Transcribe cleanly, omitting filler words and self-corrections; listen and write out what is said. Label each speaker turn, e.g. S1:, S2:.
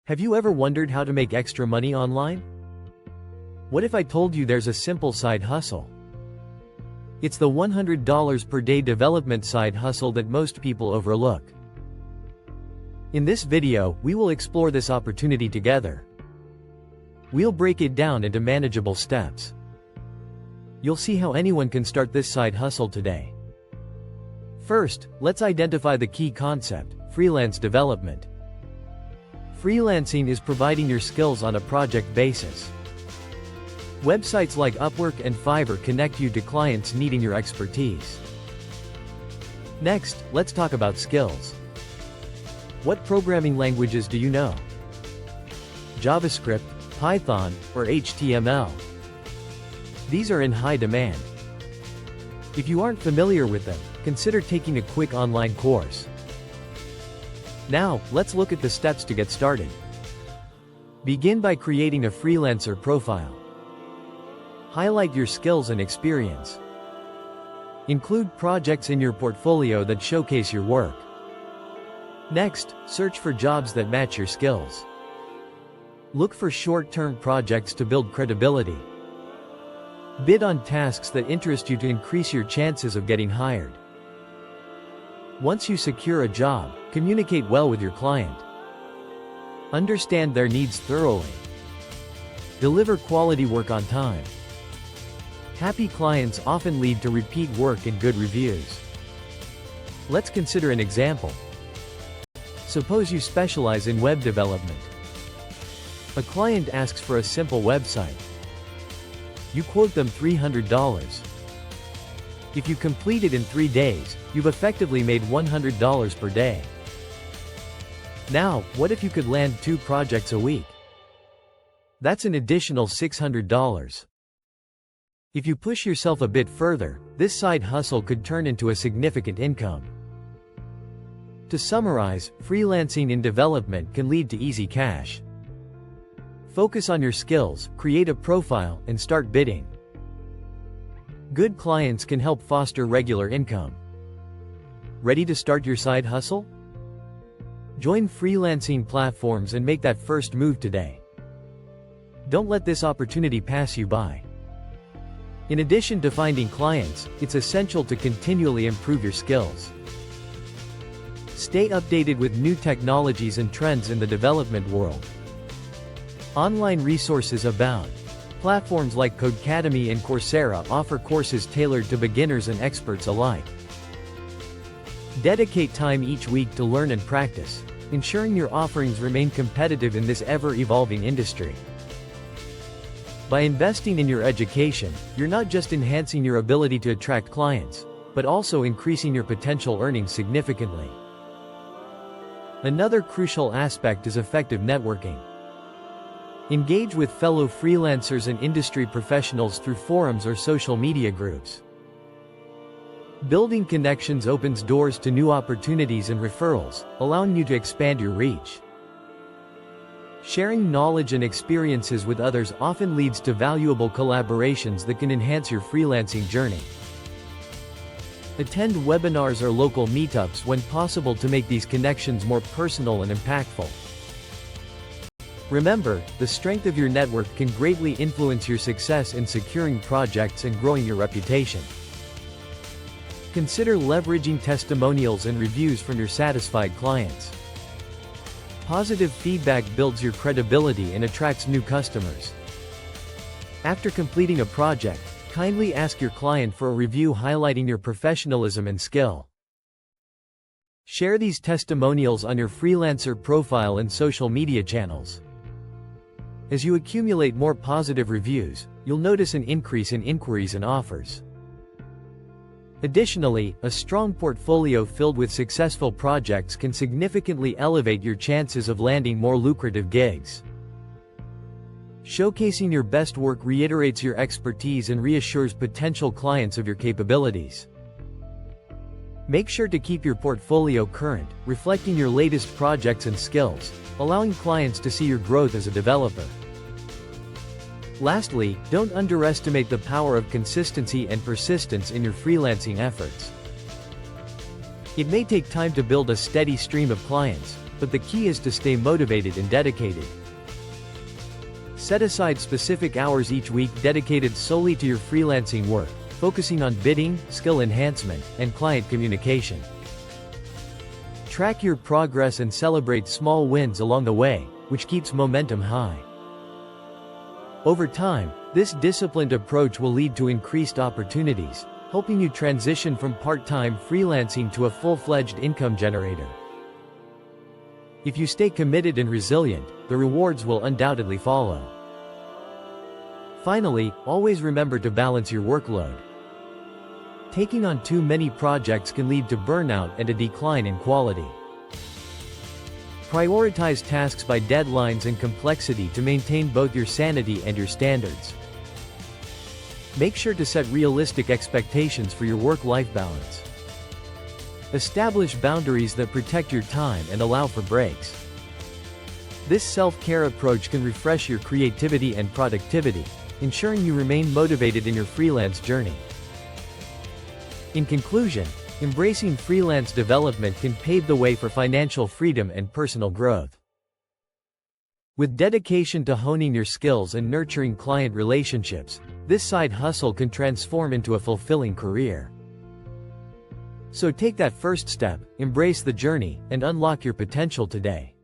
S1: Have you ever wondered how to make extra money online? What if I told you there's a simple side hustle? It's the $100 per day development side hustle that most people overlook. In this video, we will explore this opportunity together. We'll break it down into manageable steps. You'll see how anyone can start this side hustle today. First, let's identify the key concept: freelance development. Freelancing is providing your skills on a project basis. Websites like Upwork and Fiverr connect you to clients needing your expertise. Next, let's talk about skills. What programming languages do you know? JavaScript, Python, or HTML? These are in high demand. If you aren't familiar with them, consider taking a quick online course. Now, let's look at the steps to get started. Begin by creating a freelancer profile. Highlight your skills and experience. Include projects in your portfolio that showcase your work. Next, search for jobs that match your skills. Look for short-term projects to build credibility. Bid on tasks that interest you to increase your chances of getting hired. Once you secure a job, communicate well with your client. Understand their needs thoroughly. Deliver quality work on time. Happy clients often lead to repeat work and good reviews. Let's consider an example. Suppose you specialize in web development. A client asks for a simple website. You quote them $300. If you complete it in 3 days, you've effectively made $100 per day. Now, what if you could land 2 projects a week? That's an additional $600. If you push yourself a bit further, this side hustle could turn into a significant income. To summarize, freelancing in development can lead to easy cash. Focus on your skills, create a profile, and start bidding. Good clients can help foster regular income. Ready to start your side hustle? Join freelancing platforms and make that first move today. Don't let this opportunity pass you by. In addition to finding clients, it's essential to continually improve your skills. Stay updated with new technologies and trends in the development world. Online resources abound. Platforms like Codecademy and Coursera offer courses tailored to beginners and experts alike. Dedicate time each week to learn and practice, ensuring your offerings remain competitive in this ever-evolving industry. By investing in your education, you're not just enhancing your ability to attract clients, but also increasing your potential earnings significantly. Another crucial aspect is effective networking. Engage with fellow freelancers and industry professionals through forums or social media groups. Building connections opens doors to new opportunities and referrals, allowing you to expand your reach. Sharing knowledge and experiences with others often leads to valuable collaborations that can enhance your freelancing journey. Attend webinars or local meetups when possible to make these connections more personal and impactful. Remember, the strength of your network can greatly influence your success in securing projects and growing your reputation. Consider leveraging testimonials and reviews from your satisfied clients. Positive feedback builds your credibility and attracts new customers. After completing a project, kindly ask your client for a review highlighting your professionalism and skill. Share these testimonials on your freelancer profile and social media channels. As you accumulate more positive reviews, you'll notice an increase in inquiries and offers. Additionally, a strong portfolio filled with successful projects can significantly elevate your chances of landing more lucrative gigs. Showcasing your best work reiterates your expertise and reassures potential clients of your capabilities. Make sure to keep your portfolio current, reflecting your latest projects and skills, allowing clients to see your growth as a developer. Lastly, don't underestimate the power of consistency and persistence in your freelancing efforts. It may take time to build a steady stream of clients, but the key is to stay motivated and dedicated. Set aside specific hours each week dedicated solely to your freelancing work, focusing on bidding, skill enhancement, and client communication. Track your progress and celebrate small wins along the way, which keeps momentum high. Over time, this disciplined approach will lead to increased opportunities, helping you transition from part-time freelancing to a full-fledged income generator. If you stay committed and resilient, the rewards will undoubtedly follow. Finally, always remember to balance your workload. Taking on too many projects can lead to burnout and a decline in quality. Prioritize tasks by deadlines and complexity to maintain both your sanity and your standards. Make sure to set realistic expectations for your work-life balance. Establish boundaries that protect your time and allow for breaks. This self-care approach can refresh your creativity and productivity, ensuring you remain motivated in your freelance journey. In conclusion, embracing freelance development can pave the way for financial freedom and personal growth. With dedication to honing your skills and nurturing client relationships, this side hustle can transform into a fulfilling career. So take that first step, embrace the journey, and unlock your potential today.